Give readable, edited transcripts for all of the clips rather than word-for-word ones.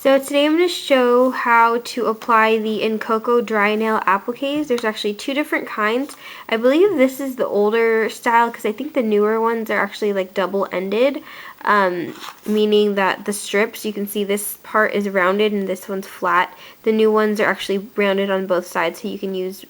So today I'm going to show how to apply the Incoco Dry Nail Appliques. There's actually two different kinds. I believe this is the older style because I think the newer ones are actually like double-ended, meaning that the strips, you can see this part is rounded and this one's flat. The new ones are actually rounded on both sides, so you can use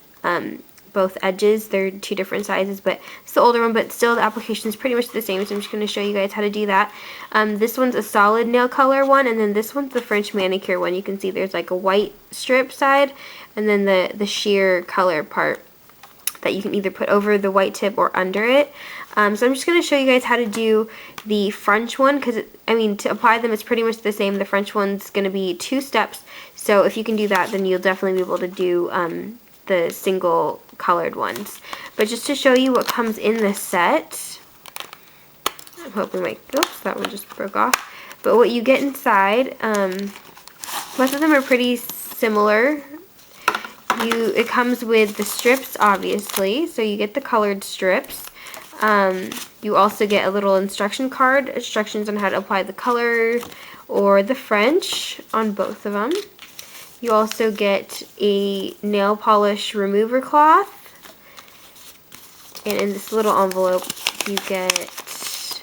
both edges. They're two different sizes, but it's the older one, but still the application is pretty much the same, so I'm just going to show you guys how to do that. This one's a solid nail color one, and then this one's the French manicure one. You can see there's like a white strip side, and then the sheer color part that you can either put over the white tip or under it. So I'm just going to show you guys how to do the French one, because to apply them it's pretty much the same. The French one's going to be 2 steps, so if you can do that, then you'll definitely be able to do the single colored ones. But just to show you what comes in this set, I'm hoping oops, that one just broke off. But what you get inside, most of them are pretty similar. It comes with the strips, obviously, so you get the colored strips. You also get a little instruction card, instructions on how to apply the color or the French on both of them. You also get a nail polish remover cloth, and in this little envelope you get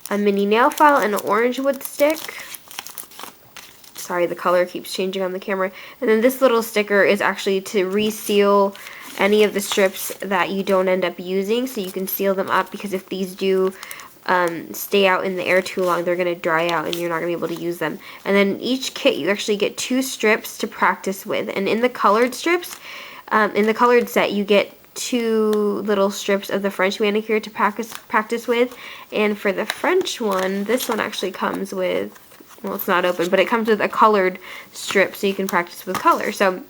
a mini nail file and an orange wood stick. Sorry, the color keeps changing on the camera. And then this little sticker is actually to reseal any of the strips that you don't end up using, so you can seal them up, because if these do stay out in the air too long, they're going to dry out and you're not going to be able to use them. And then each kit you actually get 2 strips to practice with, and in the colored strips, in the colored set, you get 2 little strips of the French manicure to practice with. And for the French one, this one actually comes with, well, it's not open, but it comes with a colored strip so you can practice with color. So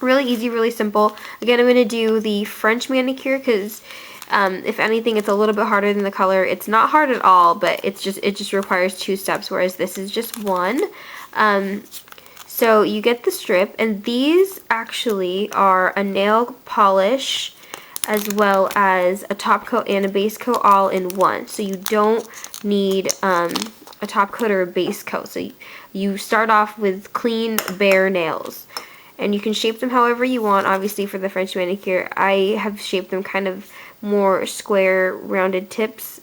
really easy, really simple. Again, I'm going to do the French manicure because if anything, it's a little bit harder than the color. It's not hard at all, but it just requires 2 steps, whereas this is just 1. So you get the strip, and these actually are a nail polish as well as a top coat and a base coat all in one. So you don't need a top coat or a base coat. So you start off with clean, bare nails. And you can shape them however you want. Obviously, for the French manicure, I have shaped them kind of more square, rounded tips.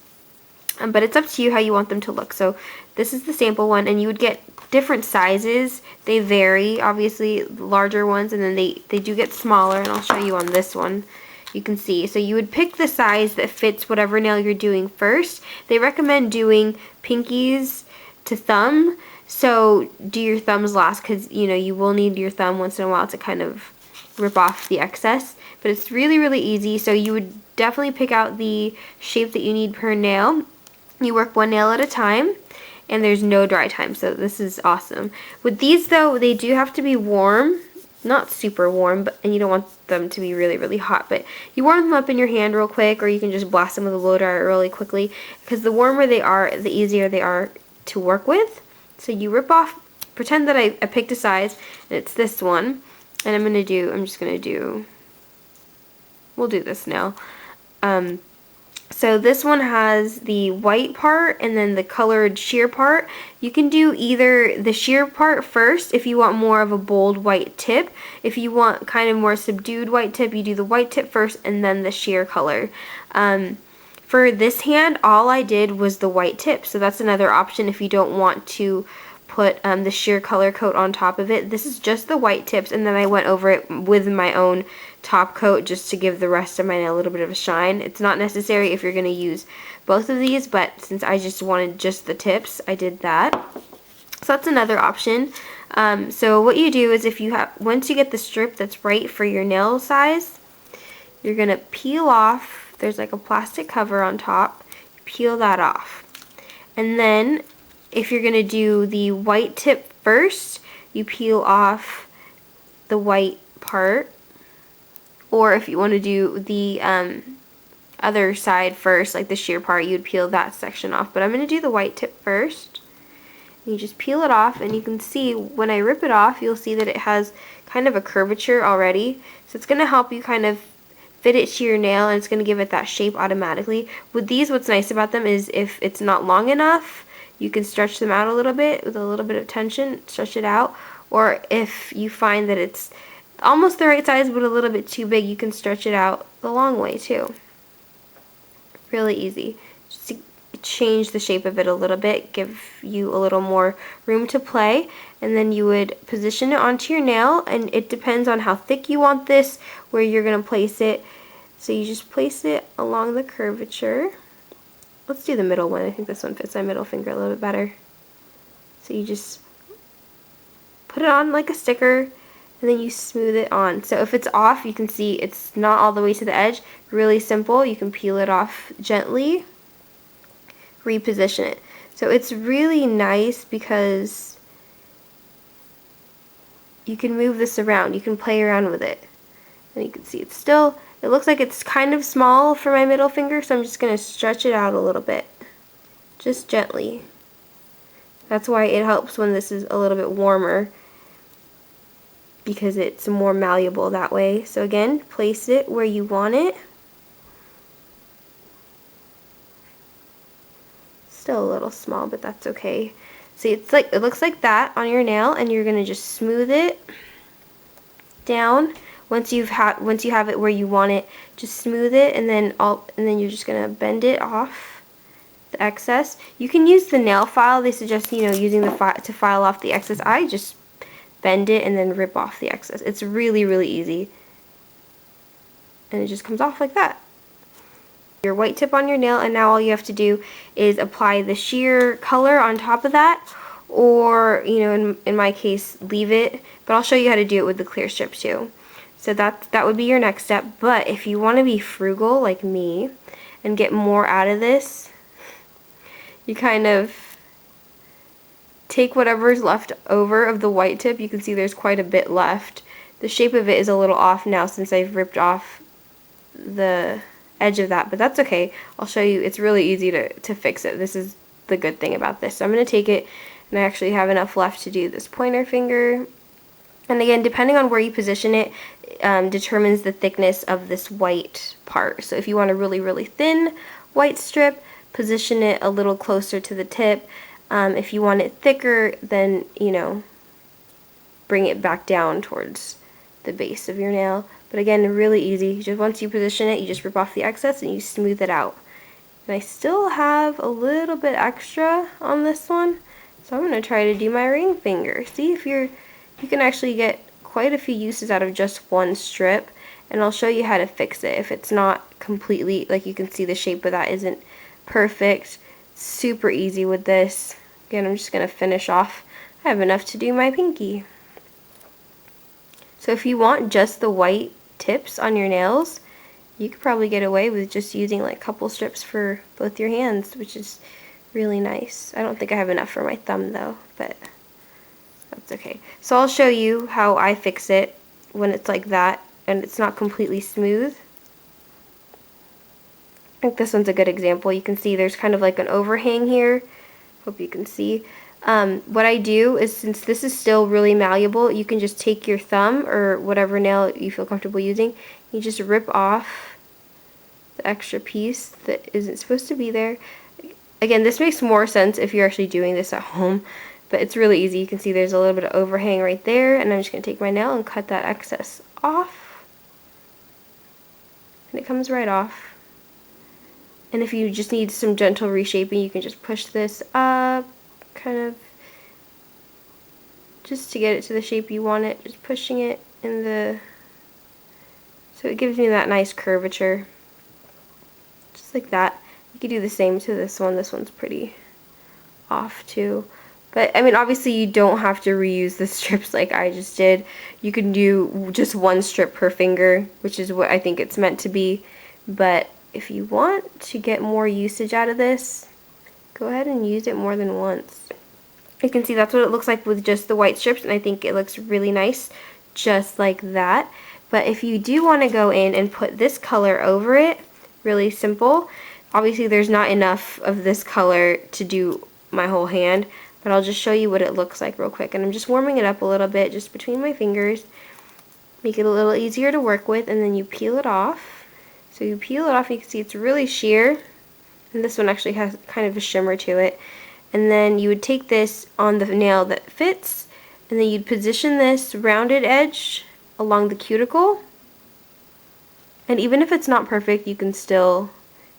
But it's up to you how you want them to look. So this is the sample one, and you would get different sizes. They vary, obviously, larger ones, and then they do get smaller, and I'll show you on this one. You can see. So you would pick the size that fits whatever nail you're doing first. They recommend doing pinkies to thumb. So do your thumbs last, because you will need your thumb once in a while to kind of rip off the excess. But it's really, really easy. So you would definitely pick out the shape that you need per nail. You work 1 nail at a time, and there's no dry time, so this is awesome. With these though, they do have to be warm, not super warm, and you don't want them to be really, really hot, but you warm them up in your hand real quick, or you can just blast them with a blow dryer really quickly, because the warmer they are, the easier they are to work with. So you rip off, pretend that I picked a size, and it's this one, and we'll do this now. So this one has the white part and then the colored sheer part. You can do either the sheer part first if you want more of a bold white tip. If you want kind of more subdued white tip, you do the white tip first and then the sheer color. For this hand, all I did was the white tip, so that's another option if you don't want to put the sheer color coat on top of it. This is just the white tips, and then I went over it with my own top coat just to give the rest of my nail a little bit of a shine. It's not necessary if you're going to use both of these, but since I just wanted just the tips, I did that. So that's another option. So what you do is once you get the strip that's right for your nail size, you're going to peel off. There's like a plastic cover on top. Peel that off. And then if you're going to do the white tip first, you peel off the white part. Or if you want to do the other side first, like the sheer part, you'd peel that section off. But I'm going to do the white tip first. You just peel it off, and you can see when I rip it off, you'll see that it has kind of a curvature already. So it's going to help you kind of fit it to your nail, and it's going to give it that shape automatically. With these, what's nice about them is if it's not long enough, you can stretch them out a little bit with a little bit of tension, stretch it out. Or if you find that it's almost the right size but a little bit too big, you can stretch it out the long way too. Really easy. Just to change the shape of it a little bit, give you a little more room to play, and then you would position it onto your nail, and it depends on how thick you want this, where you're going to place it. So you just place it along the curvature. Let's do the middle one. I think this one fits my middle finger a little bit better. So you just put it on like a sticker, and then you smooth it on. So if it's off, you can see it's not all the way to the edge. Really simple. You can peel it off gently, reposition it. So it's really nice because you can move this around. You can play around with it. And you can see it's still, it looks like it's kind of small for my middle finger, so I'm just going to stretch it out a little bit. Just gently. That's why it helps when this is a little bit warmer, because it's more malleable that way. So again, place it where you want it. Still a little small, but that's okay. See, it's like, it looks like that on your nail, and you're gonna just smooth it down. Once you have it where you want it, just smooth it, and then you're just gonna bend it off the excess. You can use the nail file. They suggest, you know, using the to file off the excess. I just bend it and then rip off the excess. It's really, really easy. And it just comes off like that. Your white tip on your nail, and now all you have to do is apply the sheer color on top of that, or, you know, in my case, leave it. But I'll show you how to do it with the clear strip too. So that would be your next step. But if you want to be frugal like me and get more out of this, you kind of take whatever's left over of the white tip. You can see there's quite a bit left. The shape of it is a little off now since I've ripped off the edge of that, but that's okay. I'll show you. It's really easy to fix it. This is the good thing about this. So I'm going to take it, and I actually have enough left to do this pointer finger. And again, depending on where you position it, determines the thickness of this white part. So if you want a really, really thin white strip, position it a little closer to the tip. If you want it thicker, then, you know, bring it back down towards the base of your nail. But again, really easy. Just once you position it, you just rip off the excess and you smooth it out. And I still have a little bit extra on this one, so I'm going to try to do my ring finger. See if you can actually get quite a few uses out of just one strip, and I'll show you how to fix it if it's not completely, like you can see the shape of that isn't perfect. Super easy with this. Again, I'm just going to finish off. I have enough to do my pinky. So if you want just the white tips on your nails, you could probably get away with just using like a couple strips for both your hands, which is really nice. I don't think I have enough for my thumb though, but that's okay. So I'll show you how I fix it when it's like that and it's not completely smooth. I think this one's a good example. You can see there's kind of like an overhang here. Hope you can see. What I do is, since this is still really malleable, you can just take your thumb or whatever nail you feel comfortable using. You just rip off the extra piece that isn't supposed to be there. Again, this makes more sense if you're actually doing this at home, but it's really easy. You can see there's a little bit of overhang right there, and I'm just going to take my nail and cut that excess off. And it comes right off. And if you just need some gentle reshaping, you can just push this up, kind of, just to get it to the shape you want it, just pushing it in the, so it gives me that nice curvature, just like that. You could do the same to this one. This one's pretty off too. But I mean, obviously you don't have to reuse the strips like I just did. You can do just one strip per finger, which is what I think it's meant to be. But if you want to get more usage out of this, go ahead and use it more than once. You can see that's what it looks like with just the white strips, and I think it looks really nice just like that. But if you do want to go in and put this color over it, really simple. Obviously there's not enough of this color to do my whole hand, but I'll just show you what it looks like real quick. And I'm just warming it up a little bit just between my fingers, make it a little easier to work with, and then you peel it off. So you peel it off, you can see it's really sheer, and this one actually has kind of a shimmer to it. And then you would take this on the nail that fits, and then you'd position this rounded edge along the cuticle. And even if it's not perfect, you can still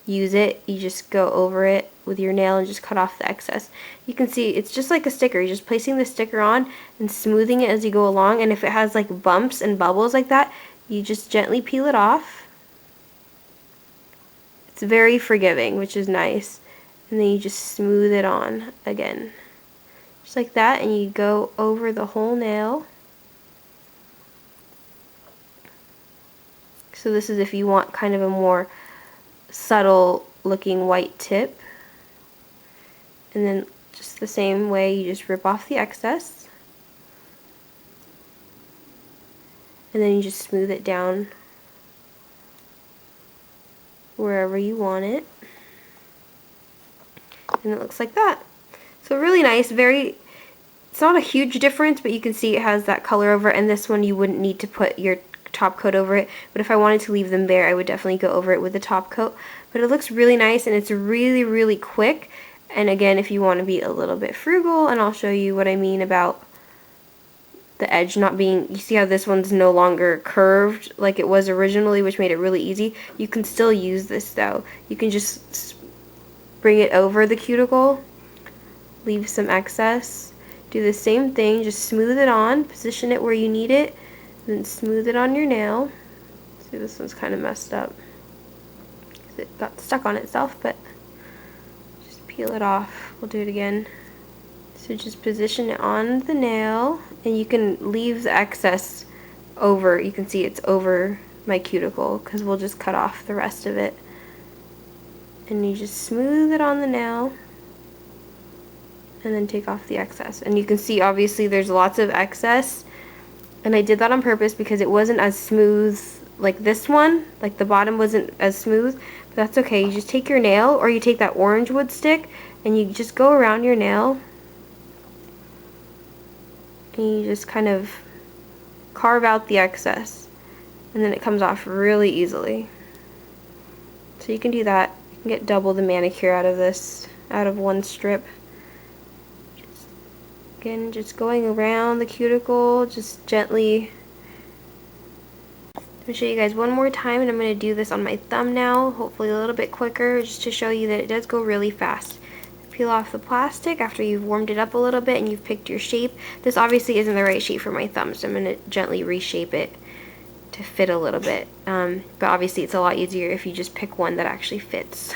use it. You just go over it with your nail and just cut off the excess. You can see it's just like a sticker. You're just placing the sticker on and smoothing it as you go along, and if it has like bumps and bubbles like that, you just gently peel it off. It's very forgiving, which is nice. And then you just smooth it on again. Just like that, and you go over the whole nail. So this is if you want kind of a more subtle looking white tip. And then just the same way, you just rip off the excess. And then you just smooth it down wherever you want it. And it looks like that. So really nice, it's not a huge difference, but you can see it has that color over it, and this one you wouldn't need to put your top coat over it, but if I wanted to leave them bare, I would definitely go over it with the top coat. But it looks really nice, and it's really quick. And again, if you want to be a little bit frugal, and I'll show you what I mean about the edge not being, you see how this one's no longer curved like it was originally, which made it really easy. You can still use this though. You can just bring it over the cuticle, leave some excess, do the same thing, just smooth it on, position it where you need it, then smooth it on your nail. See, this one's kind of messed up because it got stuck on itself, but just peel it off. We'll do it again. So just position it on the nail, and you can leave the excess over. You can see it's over my cuticle because we'll just cut off the rest of it. And you just smooth it on the nail and then take off the excess. And you can see obviously there's lots of excess, and I did that on purpose because it wasn't as smooth like this one. Like the bottom wasn't as smooth, but that's okay. You just take your nail, or you take that orange wood stick, and you just go around your nail, and you just kind of carve out the excess, and then it comes off really easily. So you can do that. You can get double the manicure out of this, out of one strip. Again, just going around the cuticle, just gently. I'm going to show you guys one more time, and I'm going to do this on my thumb now, hopefully a little bit quicker, just to show you that it does go really fast. Peel off the plastic after you've warmed it up a little bit and you've picked your shape. This obviously isn't the right shape for my thumb, so I'm going to gently reshape it to fit a little bit. But obviously it's a lot easier if you just pick one that actually fits.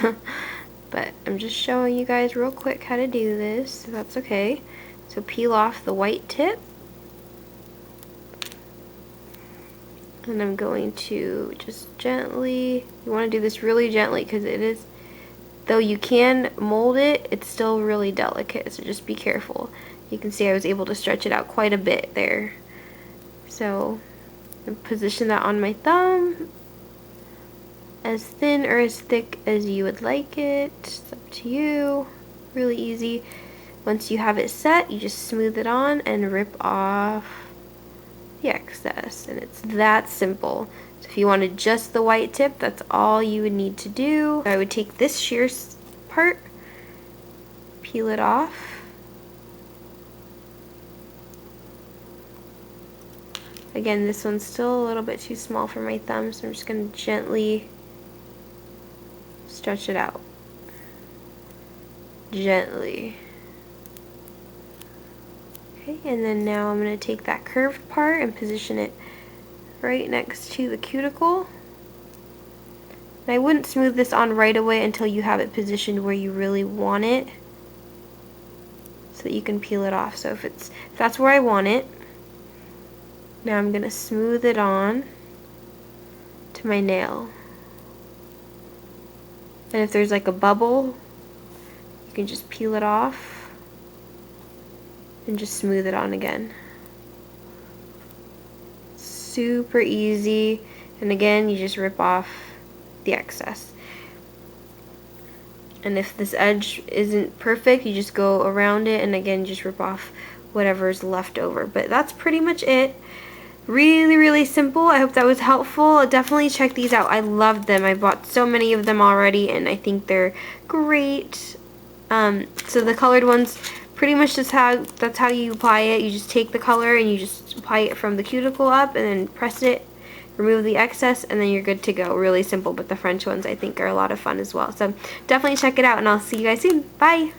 But I'm just showing you guys real quick how to do this, so that's okay. So peel off the white tip, and I'm going to just gently, you want to do this really gently because it is, though you can mold it, it's still really delicate, so just be careful. You can see I was able to stretch it out quite a bit there. So position that on my thumb, as thin or as thick as you would like it. It's up to you. Really easy. Once you have it set, you just smooth it on and rip off the excess, and it's that simple. So if you wanted just the white tip, that's all you would need to do. I would take this sheer part, peel it off. Again, this one's still a little bit too small for my thumb, so I'm just going to gently stretch it out. Gently. Okay, and then now I'm going to take that curved part and position it right next to the cuticle. And I wouldn't smooth this on right away until you have it positioned where you really want it, so that you can peel it off. So if that's where I want it, now I'm going to smooth it on to my nail. And if there's like a bubble, you can just peel it off and just smooth it on again. Super easy. And again, you just rip off the excess. And if this edge isn't perfect, you just go around it and again just rip off whatever's left over. But that's pretty much it. Really simple. I hope that was helpful. Definitely check these out. I loved them. I bought so many of them already, and I think they're great. So the colored ones, pretty much that's how you apply it. You just take the color and you just apply it from the cuticle up and then press it, remove the excess, and then you're good to go. Really simple, but the French ones I think are a lot of fun as well. So definitely check it out, and I'll see you guys soon. Bye!